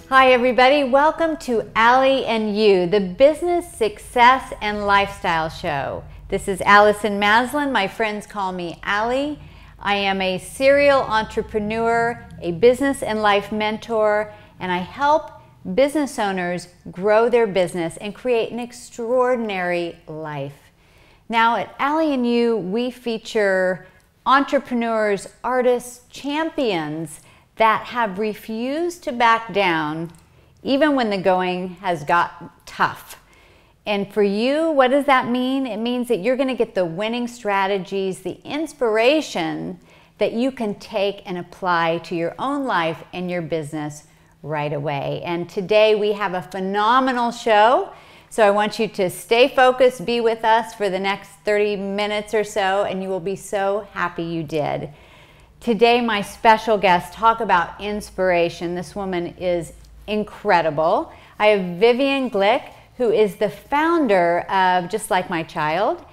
Hi everybody, welcome to Allie You, the business, success, and lifestyle show. This is Allison Maslan. My friends call me Allie. I am a serial entrepreneur, a business and life mentor, and I help business owners grow their business and create an extraordinary life. Now at Allie You, we feature entrepreneurs, artists, champions that have refused to back down even when the going has got tough. And for you, what does that mean? It means that you're going to get the winning strategies, the inspiration that you can take and apply to your own life and your business right away. And today we have a phenomenal show. So I want you to stay focused, be with us for the next 30 minutes or so, and you will be so happy you did. Today, my special guest, talk about inspiration. This woman is incredible. I have Vivian Glyk, who is the founder of Just Like My Child.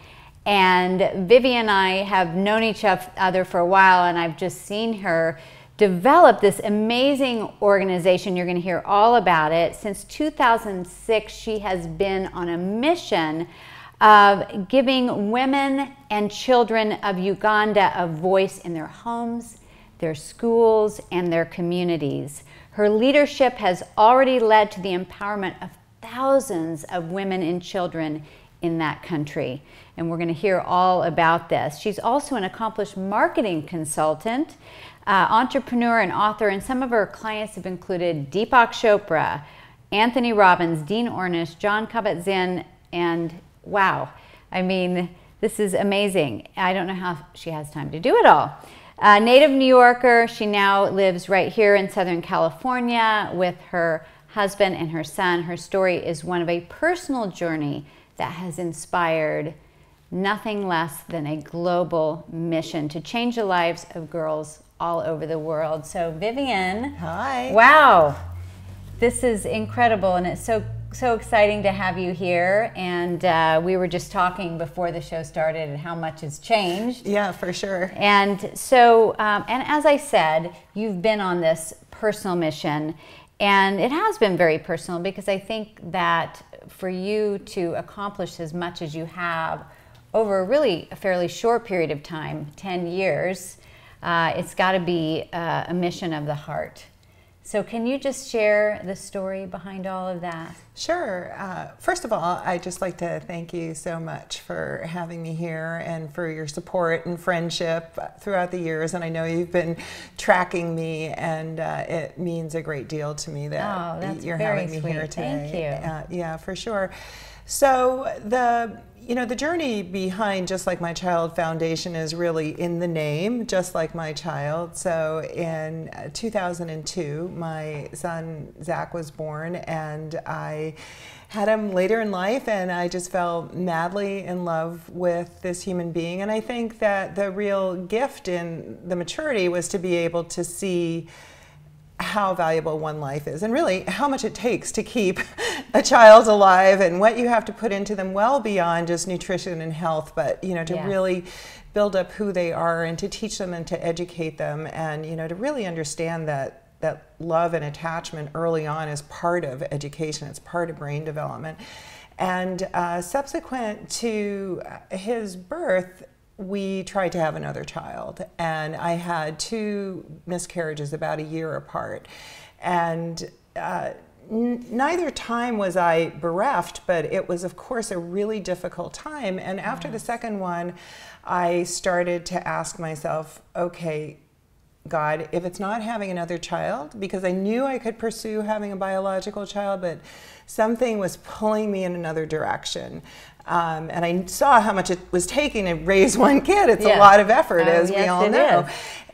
And Vivian and I have known each other for a while, and I've just seen her develop this amazing organization. You're going to hear all about it. Since 2006, she has been on a mission of giving women and children of Uganda a voice in their homes, their schools, and their communities. Her leadership has already led to the empowerment of thousands of women and children in that country. And we're going to hear all about this. She's also an accomplished marketing consultant, entrepreneur, and author, and some of her clients have included Deepak Chopra, Anthony Robbins, Dean Ornish, John Kabat-Zinn, and wow, I mean, this is amazing. I don't know how she has time to do it all. Native New Yorker, she now lives right here in Southern California with her husband and her son. Her story is one of a personal journey that has inspired nothing less than a global mission to change the lives of girls all over the world. So Vivian. Hi. Wow, this is incredible, and it's so exciting to have you here. And we were just talking before the show started and how much has changed. Yeah, for sure. And so, and as I said, you've been on this personal mission, and it has been very personal because I think that for you to accomplish as much as you have over really a fairly short period of time, 10 years, it's got to be a mission of the heart. So can you just share the story behind all of that? Sure. First of all, I'd just like to thank you so much for having me here and for your support and friendship throughout the years. And I know you've been tracking me, and it means a great deal to me that you're having me here today. Thank you. Yeah, for sure. So the journey behind Just Like My Child Foundation is really in the name, Just Like My Child. So in 2002, my son Zach was born, and I had him later in life, and I just fell madly in love with this human being. And I think that the real gift in the maturity was to be able to see how valuable one life is, and really how much it takes to keep a child alive, and what you have to put into them well beyond just nutrition and health, but to really build up who they are and to teach them and to educate them, and to really understand that love and attachment early on is part of education. It's part of brain development. And subsequent to his birth, we tried to have another child, and I had 2 miscarriages about a year apart. And neither time was I bereft, but it was, of course, a really difficult time. And after the second one, I started to ask myself, okay, God, if it's not having another child, because I knew I could pursue having a biological child, but something was pulling me in another direction. And I saw how much it was taking to raise one kid. It's a lot of effort, as we all know.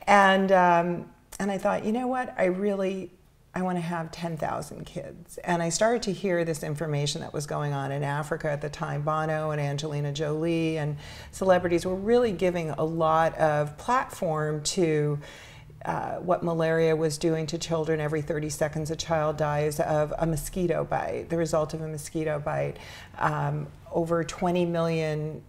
And I thought, you know what, I want to have 10,000 kids. And I started to hear this information that was going on in Africa at the time. Bono and Angelina Jolie and celebrities were really giving a lot of platform to what malaria was doing to children. Every 30 seconds a child dies of a mosquito bite, the result of a mosquito bite. Over 20 million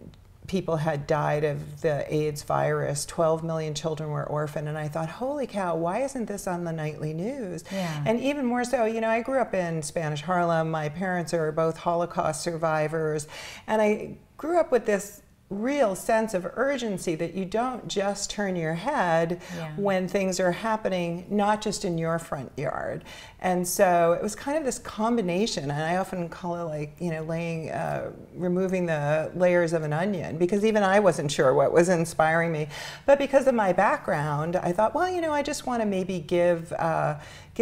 people had died of the AIDS virus. 12 million children were orphaned. And I thought, holy cow, why isn't this on the nightly news? Yeah. And even more so, you know, I grew up in Spanish Harlem. My parents are both Holocaust survivors. And I grew up with this real sense of urgency that you don't just turn your head when things are happening, not just in your front yard. And so it was kind of this combination, and I often call it like, you know, removing the layers of an onion, because even I wasn't sure what was inspiring me. But because of my background, I thought, well, you know, I just want to maybe give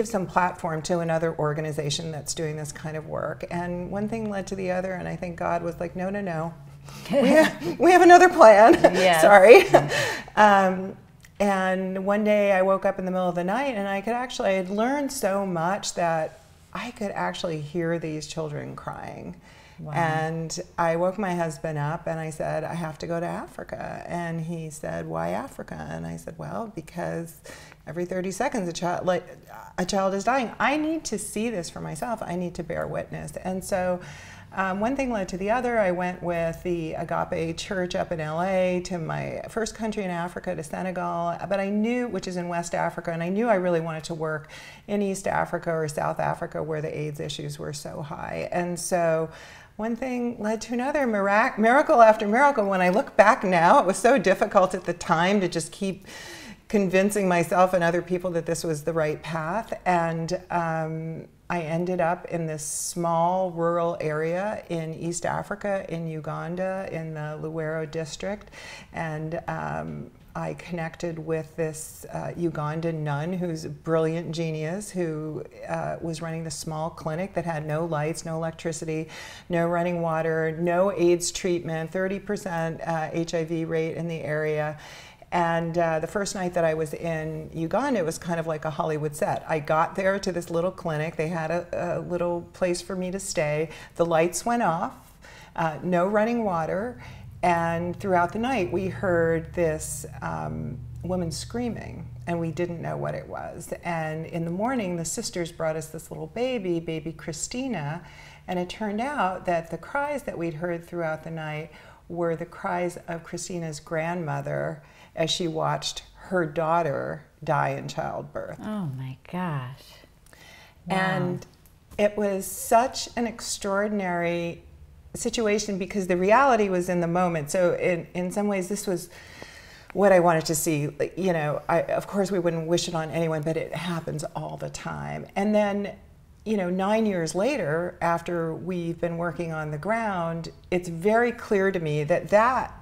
some platform to another organization that's doing this kind of work. And one thing led to the other, and I think God was like, no, no, no. we have another plan. Yes. Sorry. And one day I woke up in the middle of the night, and I had learned so much that I could actually hear these children crying. Wow. And I woke my husband up and I said, I have to go to Africa. And he said, why Africa? And I said, well, because every 30 seconds a child is dying. I need to see this for myself. I need to bear witness. And so one thing led to the other. I went with the Agape Church up in LA to my first country in Africa, to Senegal, but I knew, which is in West Africa, and I knew I really wanted to work in East Africa or South Africa where the AIDS issues were so high. And so one thing led to another, miracle after miracle. When I look back now, it was so difficult at the time to just keep convincing myself and other people that this was the right path. And I ended up in this small rural area in East Africa, in Uganda, in the Luwero district. And I connected with this Ugandan nun who's a brilliant genius, who was running this small clinic that had no lights, no electricity, no running water, no AIDS treatment, 30% HIV rate in the area. And the first night that I was in Uganda, it was kind of like a Hollywood set. I got there to this little clinic. They had a little place for me to stay. The lights went off, no running water. And throughout the night, we heard this woman screaming, and we didn't know what it was. And in the morning, the sisters brought us this little baby Christina. And it turned out that the cries that we'd heard throughout the night were the cries of Christina's grandmother as she watched her daughter die in childbirth. Oh my gosh. Wow. And it was such an extraordinary situation because the reality was in the moment. So in some ways this was what I wanted to see. You know, of course we wouldn't wish it on anyone, but it happens all the time. And then, you know, 9 years later, after we've been working on the ground, it's very clear to me that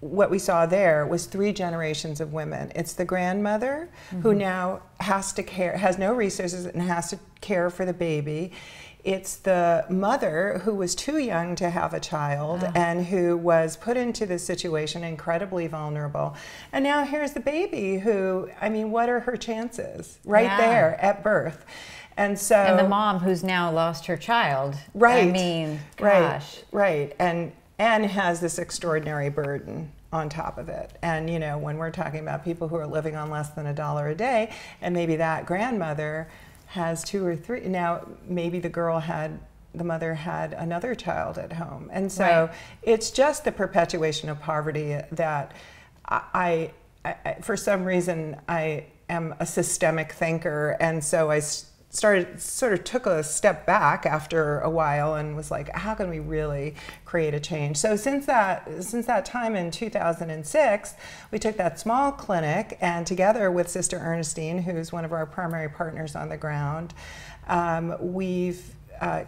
what we saw there was 3 generations of women. It's the grandmother who now has to care, has no resources and has to care for the baby. It's the mother who was too young to have a child and who was put into this situation incredibly vulnerable. And now here's the baby who, I mean, what are her chances right there at birth? And so, and the mom who's now lost her child. Right. I mean, gosh. Right. And has this extraordinary burden on top of it. And you know, when we're talking about people who are living on less than $1 a day, and maybe that grandmother has 2 or 3, now maybe the mother had another child at home. And so it's just the perpetuation of poverty that I for some reason, I am a systemic thinker, and so I sort of took a step back after a while and was like, how can we really create a change? So since that time in 2006, we took that small clinic, and together with Sister Ernestine, who's one of our primary partners on the ground, we've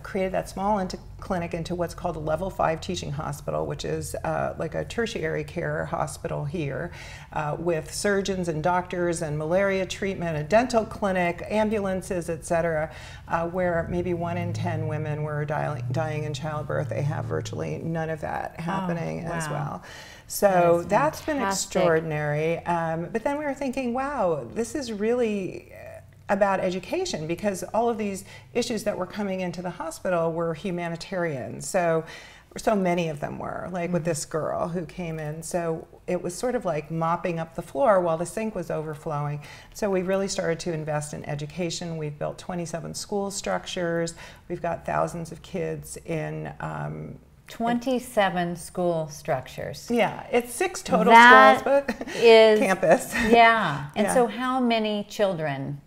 created that small clinic into what's called a level 5 teaching hospital, which is like a tertiary care hospital here with surgeons and doctors and malaria treatment, a dental clinic, ambulances, etc., where maybe 1 in 10 women were dying in childbirth. They have virtually none of that happening as well. So that's been extraordinary. But then we were thinking, wow, this is really about education, because all of these issues that were coming into the hospital were humanitarian. So many of them were, like with this girl who came in. So it was sort of like mopping up the floor while the sink was overflowing. So we really started to invest in education. We've built 27 school structures. We've got thousands of kids in 27 school structures. Yeah, it's 6 total That schools, but is campus. Yeah. And Yeah. so how many children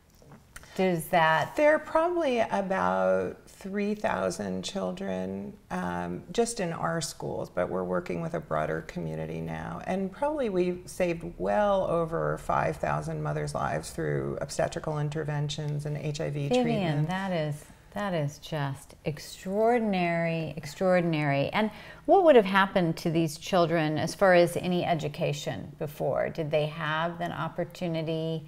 does that? There are probably about 3,000 children just in our schools, but we're working with a broader community now. And probably we've saved well over 5,000 mothers' lives through obstetrical interventions and HIV Vivian, treatment. that is just extraordinary, extraordinary. And what would have happened to these children as far as any education before? Did they have an opportunity?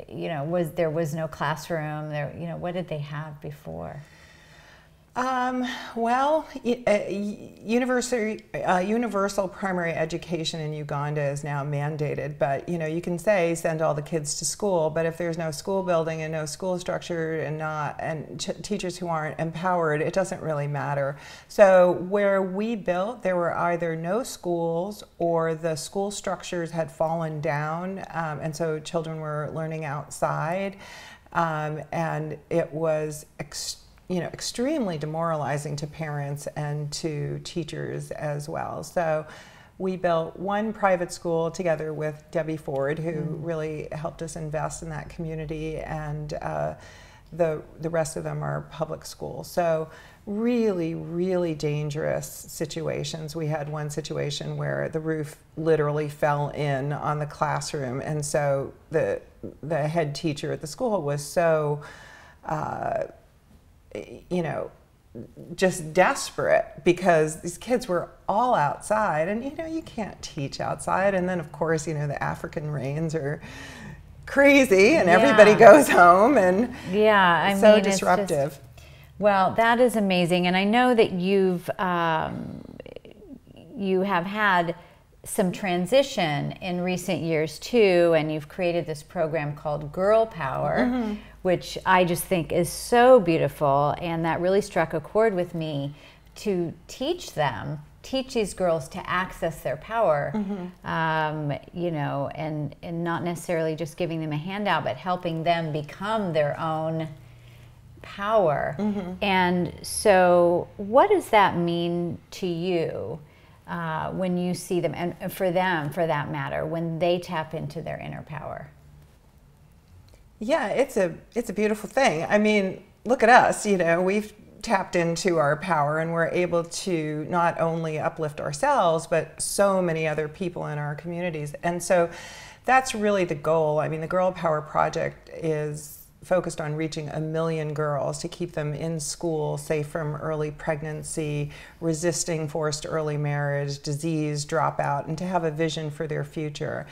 You know, there was no classroom there? You know, what did they have before? Well, universal primary education in Uganda is now mandated, but you know, you can say send all the kids to school, but if there's no school building and no school structure and teachers who aren't empowered, it doesn't really matter. So where we built, there were either no schools or the school structures had fallen down, and so children were learning outside, and it was extremely demoralizing to parents and to teachers as well. So we built one private school together with Debbie Ford, who really helped us invest in that community, and the rest of them are public schools. So really, really dangerous situations. We had one situation where the roof literally fell in on the classroom, and so the head teacher at the school was so just desperate because these kids were all outside, and you can't teach outside. And then of course, the African rains are crazy, and everybody goes home, and so disruptive. Well, that is amazing, and I know that you have had some transition in recent years too, and you've created this program called Girl Power, which I just think is so beautiful, and that really struck a chord with me to teach these girls to access their power, and not necessarily just giving them a handout, but helping them become their own power. And so what does that mean to you when you see them, and for them, for that matter, when they tap into their inner power? Yeah, it's a beautiful thing. I mean, look at us, we've tapped into our power, and we're able to not only uplift ourselves, but so many other people in our communities. And so that's really the goal. I mean, the Girl Power Project is focused on reaching 1 million girls to keep them in school, safe from early pregnancy, resisting forced early marriage, disease, dropout, and to have a vision for their future.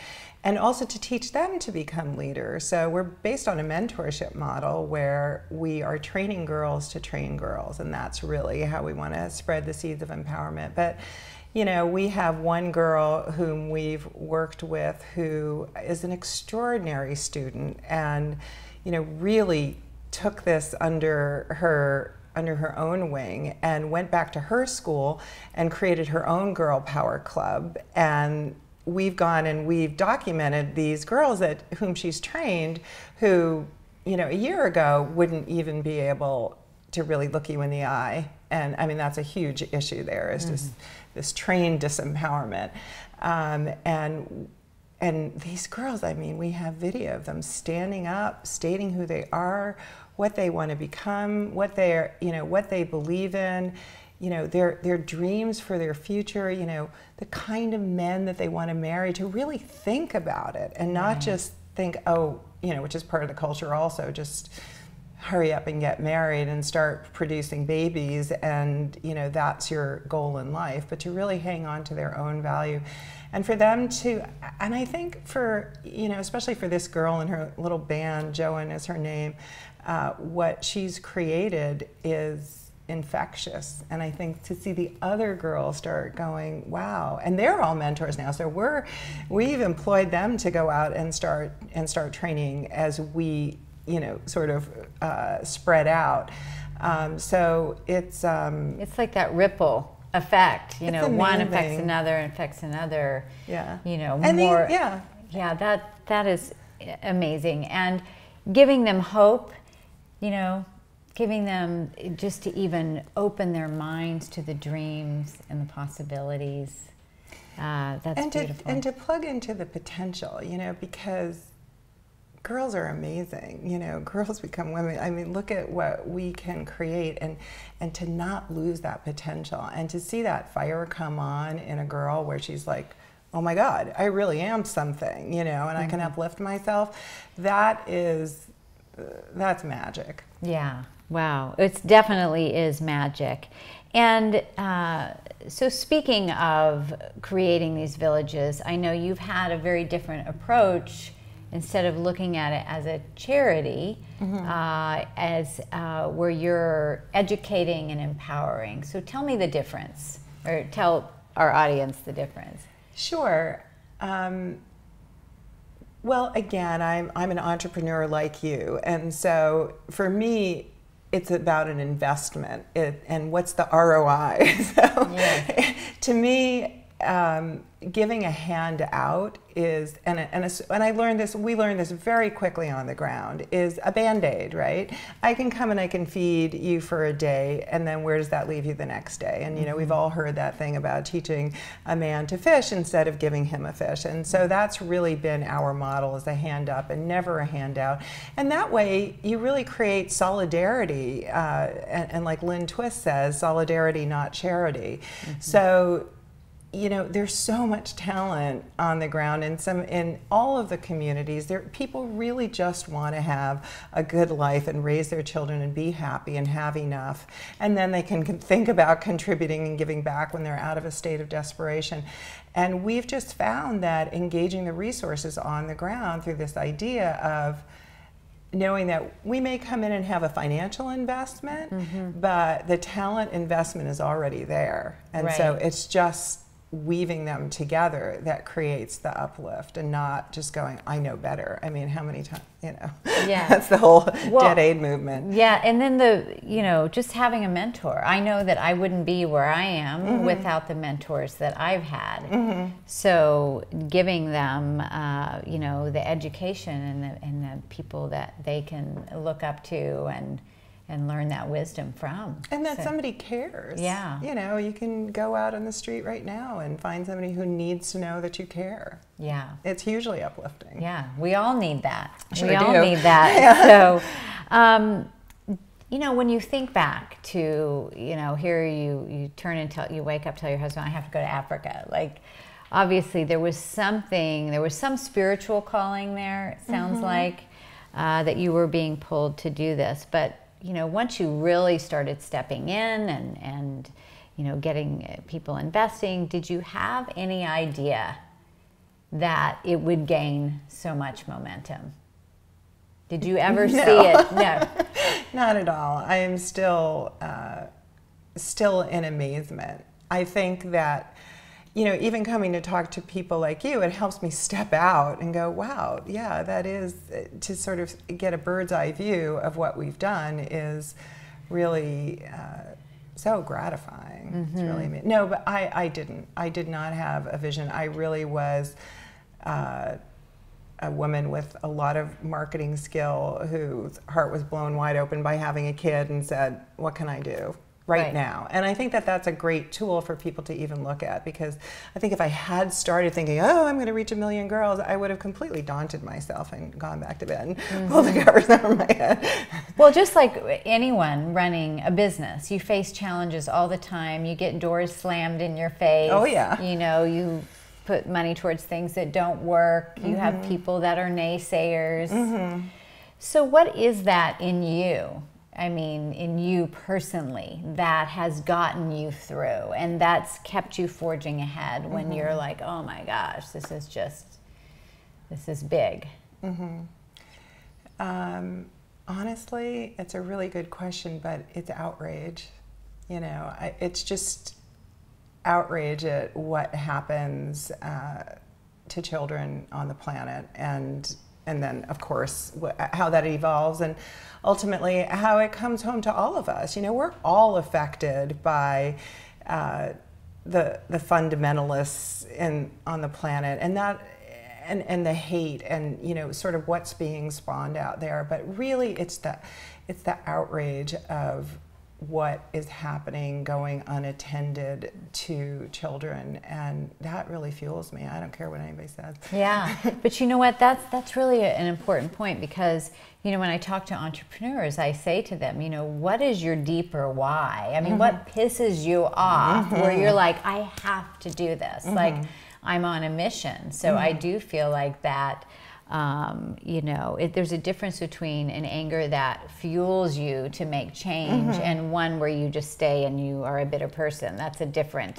And also to teach them to become leaders. So we're based on a mentorship model where we are training girls to train girls, and that's really how we want to spread the seeds of empowerment. But we have one girl whom we've worked with who is an extraordinary student, and really took this under her own wing and went back to her school and created her own Girl Power Club. And we've gone and we've documented these girls whom she's trained, who a year ago wouldn't even be able to really look you in the eye. And I mean, that's a huge issue there, is just this trained disempowerment. And these girls, I mean, we have video of them standing up, stating who they are, what they want to become, what they believe in, their dreams for their future, the kind of men that they want to marry, to really think about it and not just think, which is part of the culture also, just hurry up and get married and start producing babies, and that's your goal in life, but to really hang on to their own value. And for them to, and I think for, especially for this girl and her little band, Joan is her name, what she's created is infectious. And I think to see the other girls start going, wow, and they're all mentors now. So we've employed them to go out and start training as we, sort of spread out. So it's like that ripple effect, one affects another, and more. That is amazing. And giving them hope, giving them just to even open their minds to the dreams and the possibilities. That's beautiful. And to plug into the potential, you know, because girls are amazing. You know, girls become women. I mean, look at what we can create, and to not lose that potential, and to see that fire come on in a girl where she's like, oh my God, I really am something, you know, and I can uplift myself. That's magic. Yeah. Wow. It definitely is magic. And so speaking of creating these villages, I know you've had a very different approach. Instead of looking at it as a charity, as where you're educating and empowering. So tell me the difference, or tell our audience the difference. Sure. Well, again, I'm an entrepreneur like you, and so for me, it's about an investment. And what's the ROI? So yes. To me, giving a hand out is, and I learned this, we learned this very quickly on the ground, is a Band-Aid, right? I can come and I can feed you for a day, and then where does that leave you the next day? And you know, we've all heard that thing about teaching a man to fish instead of giving him a fish. And so that's really been our model, is a hand up and never a handout. And that way you really create solidarity, and like Lynn Twist says, solidarity, not charity. So, you know, there's so much talent on the ground in all of the communities. People really just want to have a good life and raise their children and be happy and have enough. And then they can think about contributing and giving back when they're out of a state of desperation. And we've just found that engaging the resources on the ground through this idea of knowing that we may come in and have a financial investment, but the talent investment is already there. And so it's just weaving them together that creates the uplift, and not just going, I know better. I mean, how many times, you know, that's the whole dead aid movement. Yeah, and then you know, just having a mentor. I know that I wouldn't be where I am without the mentors that I've had. So giving them, you know, the education and the people that they can look up to and learn that wisdom from. And that somebody cares. Yeah. You know, you can go out on the street right now and find somebody who needs to know that you care. Yeah. It's hugely uplifting. Yeah, we all need that. Sure we do. all need that. So, you know, when you think back to, you know, here you turn and you wake up, tell your husband, I have to go to Africa. Like, obviously there was some spiritual calling there, it sounds like, that you were being pulled to do this. But you know, once you really started stepping in and you know, getting people investing, did you have any idea that it would gain so much momentum? Did you ever see it? No. Not at all. I am still in amazement. I think that, you know, even coming to talk to people like you, it helps me step out and go, wow, yeah, that is, to sort of get a bird's eye view of what we've done is really so gratifying. It's really amazing. No, but I did not have a vision. I really was a woman with a lot of marketing skill whose heart was blown wide open by having a kid and said, what can I do right now? And I think that that's a great tool for people to even look at, because I think if I had started thinking, oh, I'm going to reach 1 million girls, I would have completely daunted myself and gone back to bed and pulled the covers over my head. Well, just like anyone running a business, you face challenges all the time. You get doors slammed in your face. Oh, yeah. You know, you put money towards things that don't work. You have people that are naysayers. So what is that in you? I mean, in you personally, that has gotten you through and that's kept you forging ahead when you're like, oh my gosh, this is big? Honestly, it's a really good question, but it's outrage. You know, it's just outrage at what happens to children on the planet, and then, of course, how that evolves, and ultimately how it comes home to all of us. You know, we're all affected by the fundamentalists on the planet, and and the hate and, you know, sort of what's being spawned out there. But really it's the outrage of what is happening, going unattended to children, and that really fuels me. I don't care what anybody says. Yeah, but you know what? That's really an important point, because you know, when I talk to entrepreneurs, I say to them, you know, what is your deeper why? I mean, what pisses you off where you're like, I have to do this, like I'm on a mission. So I do feel like that. You know, there's a difference between an anger that fuels you to make change and one where you just stay and you are a bitter person. That's a different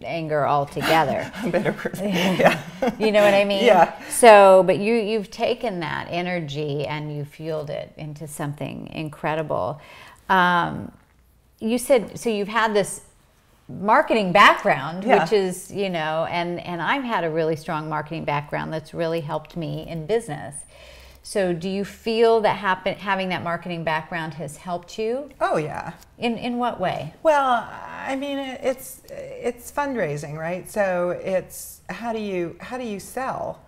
anger altogether. A bitter person, yeah. You know what I mean? Yeah. So, but you've taken that energy and you fueled it into something incredible. You said, so you've had this marketing background, which is, you know, and I've had a really strong marketing background that's really helped me in business. So do you feel that having that marketing background has helped you? Oh yeah. In what way? Well, I mean, it's fundraising, right? So it's how do you sell?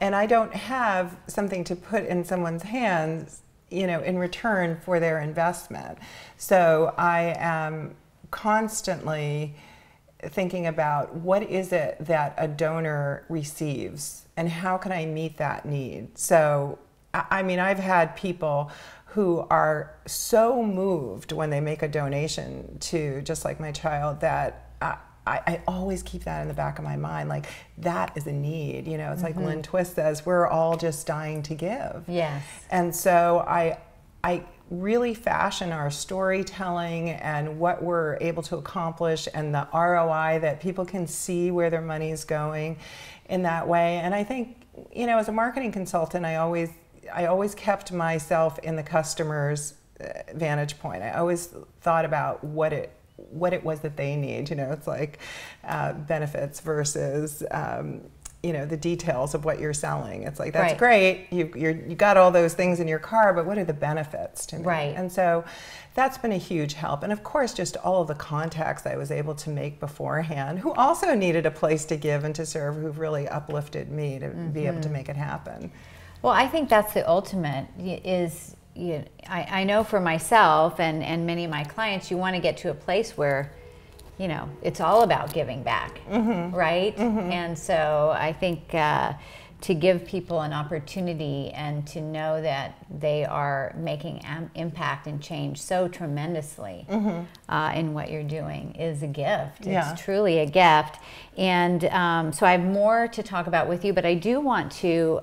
And I don't have something to put in someone's hands, you know, in return for their investment. So I am constantly thinking about what is it that a donor receives and how can I meet that need. So I mean, I've had people who are so moved when they make a donation to Just Like My Child that I always keep that in the back of my mind, like that is a need, you know. It's like Lynn Twist says, we're all just dying to give. Yes. And so I really fashion our storytelling and what we're able to accomplish and the ROI that people can see where their money's going in that way. And I think, you know, as a marketing consultant, I always kept myself in the customer's vantage point. I always thought about what it was that they need. You know, it's like benefits versus you know, the details of what you're selling. It's like, that's great, you got all those things in your car, but what are the benefits to me? Right. And so that's been a huge help. And of course, just all of the contacts I was able to make beforehand, who also needed a place to give and to serve, who've really uplifted me to be able to make it happen. Well, I think that's the ultimate is, you know, I know for myself and many of my clients, you want to get to a place where, you know, it's all about giving back, right? And so I think to give people an opportunity and to know that they are making impact and change so tremendously in what you're doing is a gift. Yeah. It's truly a gift. And so I have more to talk about with you, but I do want to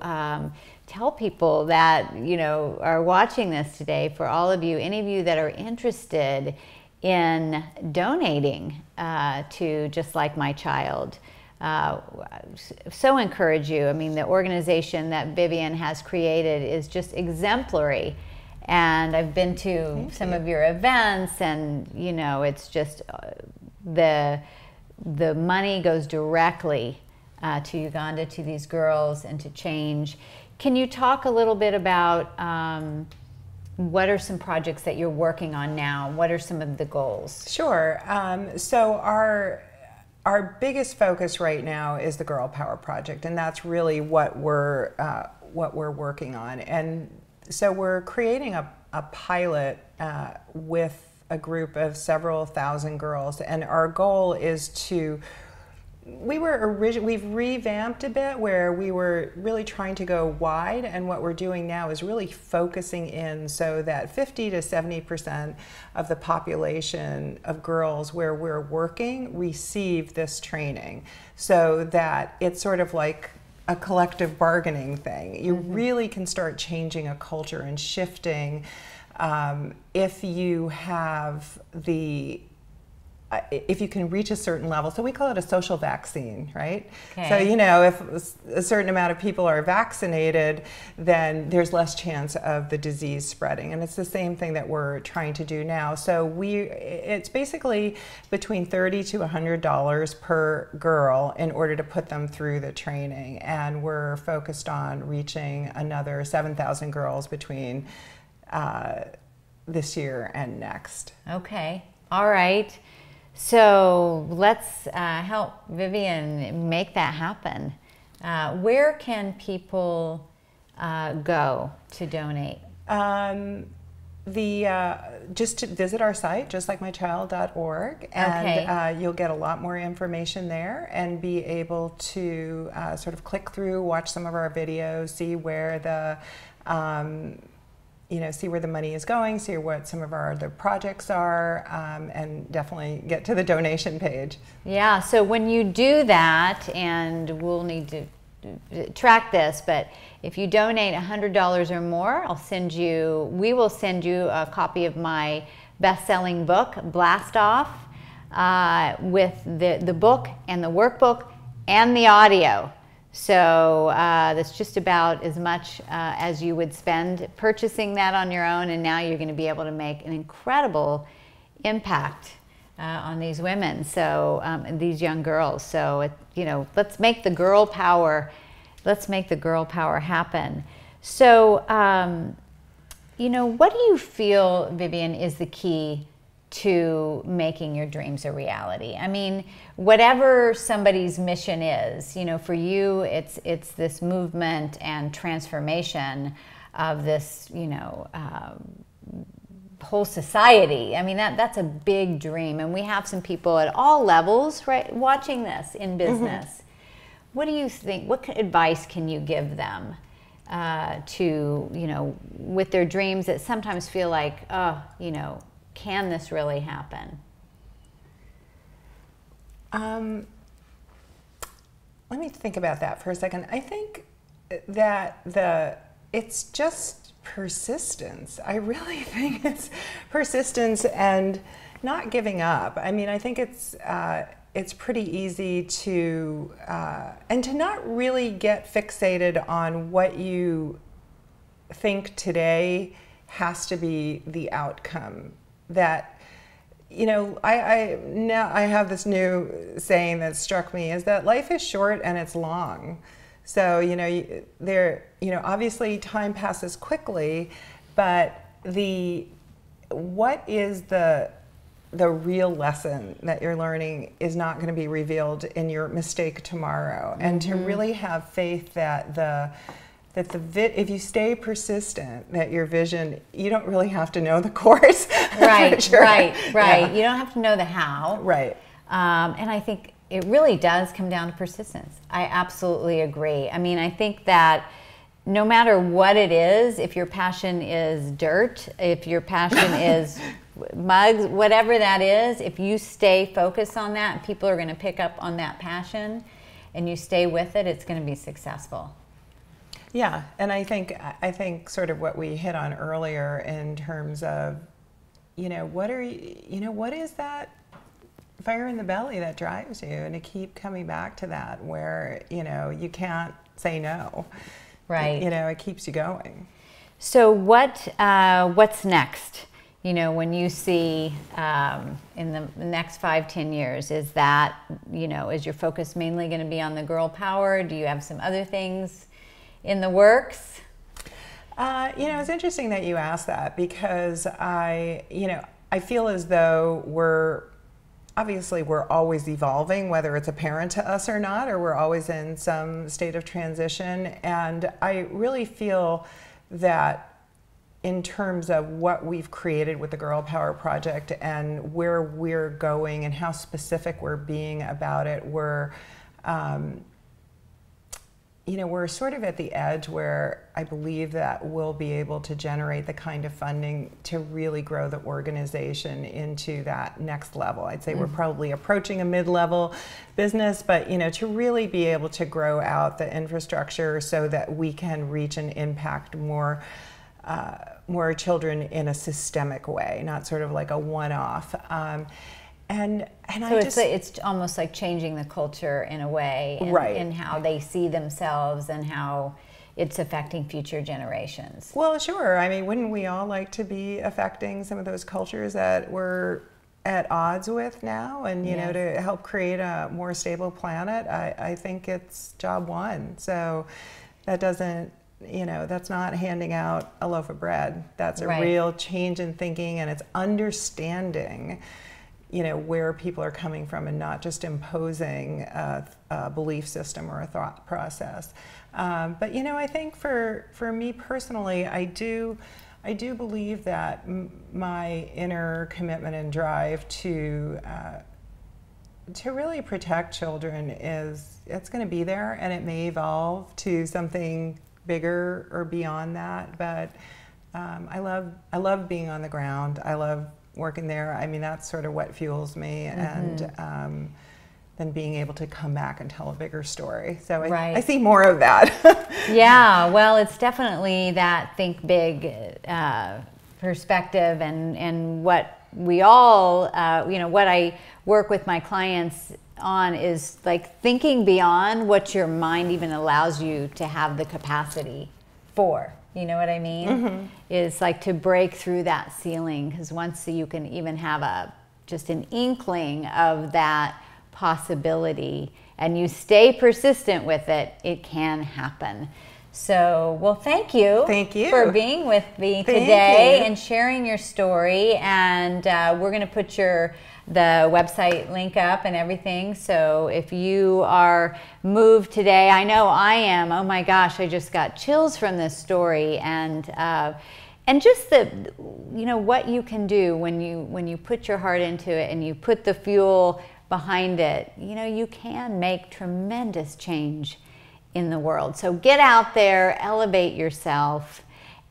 tell people that, you know, are watching this today, for all of you, any of you that are interested in donating to Just Like My Child. So encourage you. I mean, the organization that Vivian has created is just exemplary. And I've been to some of your events, and you know, it's just the money goes directly to Uganda, to these girls, and to change. Can you talk a little bit about what are some projects that you're working on now? What are some of the goals? Sure. So our biggest focus right now is the Girl Power Project, and that's really what we're working on. And so we're creating a pilot with a group of several thousand girls, and our goal is to. We've revamped a bit where we were really trying to go wide, and what we're doing now is really focusing in so that 50 to 70% of the population of girls where we're working receive this training, so that it's sort of like a collective bargaining thing. You really can start changing a culture and shifting if you have if you can reach a certain level. So we call it a social vaccine, right? Okay. So, you know, if a certain amount of people are vaccinated, then there's less chance of the disease spreading. And it's the same thing that we're trying to do now. So it's basically between $30 to $100 per girl in order to put them through the training. And we're focused on reaching another 7,000 girls between this year and next. Okay. All right. So let's help Vivian make that happen. Where can people go to donate? Just to visit our site, justlikeMyChild.org, and you'll get a lot more information there and be able to sort of click through, watch some of our videos, see where the see where the money is going, see what some of our other projects are, and definitely get to the donation page. Yeah, so when you do that, and we'll need to track this, but if you donate $100 or more, we will send you a copy of my best-selling book, Blast Off, with the book and the workbook and the audio. So that's just about as much as you would spend purchasing that on your own, and now you're going to be able to make an incredible impact on these women, so these young girls. So let's make the girl power. Let's make the girl power happen. So what do you feel, Vivian, is the key to making your dreams a reality? I mean, whatever somebody's mission is, for you, it's this movement and transformation of this, whole society. I mean, that's a big dream, and we have some people at all levels, right, watching this in business. Mm-hmm. What do you think? What advice can you give them to, with their dreams that sometimes feel like, can this really happen? Let me think about that for a second. I think that it's just persistence. I really think it's persistence and not giving up. I mean, I think it's pretty easy to and to not really get fixated on what you think today has to be the outcome. That I have this new saying that struck me, is that life is short and it's long. So, obviously time passes quickly, but what is the real lesson that you're learning is not going to be revealed in your mistake tomorrow. Mm-hmm. And to really have faith that if you stay persistent, that your vision, you don't really have to know the course. Right, sure. right. Yeah. You don't have to know the how. Right. And I think it really does come down to persistence. I absolutely agree. I mean, I think that no matter what it is, if your passion is dirt, if your passion is mugs, whatever that is, if you stay focused on that and people are going to pick up on that passion and you stay with it, it's going to be successful. Yeah, and I think sort of what we hit on earlier in terms of, what is that fire in the belly that drives you, and to keep coming back to that, where you can't say no. Right. It keeps you going. So what's next? When you see in the next 5-10 years, is that is your focus mainly going to be on the girl power? Do you have some other things in the works? It's interesting that you asked that, because I feel as though we're always evolving, whether it's apparent to us or not, or we're always in some state of transition. And I really feel that in terms of what we've created with the Girl Power Project and where we're going and how specific we're being about it, we're sort of at the edge where I believe that we'll be able to generate the kind of funding to really grow the organization into that next level. I'd say we're probably approaching a mid-level business, but to really be able to grow out the infrastructure so that we can reach and impact more children in a systemic way, not sort of like a one-off. So it's almost like changing the culture in a way, right, in how they see themselves and how it's affecting future generations. Well, sure. I mean, wouldn't we all like to be affecting some of those cultures that we're at odds with now, and Yes. To help create a more stable planet? I think it's job one. So that doesn't, that's not handing out a loaf of bread. That's a Right. real change in thinking, and it's understanding you know, where people are coming from and not just imposing a belief system or a thought process. But you know, I think for me personally, I do believe that my inner commitment and drive to really protect children it's going to be there, and it may evolve to something bigger or beyond that. But I love being on the ground. I love working there. I mean, that's sort of what fuels me, and then being able to come back and tell a bigger story. So I see more of that. Yeah, well, it's definitely that think big perspective, and what we all, you know, what I work with my clients on is like thinking beyond what your mind even allows you to have the capacity for. You know what I mean? Is like to break through that ceiling, because once you can even have just an inkling of that possibility and you stay persistent with it, it can happen. So, well, thank you for being with me today and sharing your story. And we're going to put the website link up and everything. So if you are moved today, I know I am. Oh my gosh, I just got chills from this story, and just you know, what you can do when you put your heart into it and you put the fuel behind it. You know, you can make tremendous change in the world. So get out there, elevate yourself,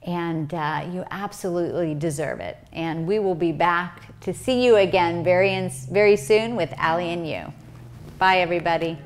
and you absolutely deserve it. And we will be back to see you again very soon with Allie and You. Bye, everybody.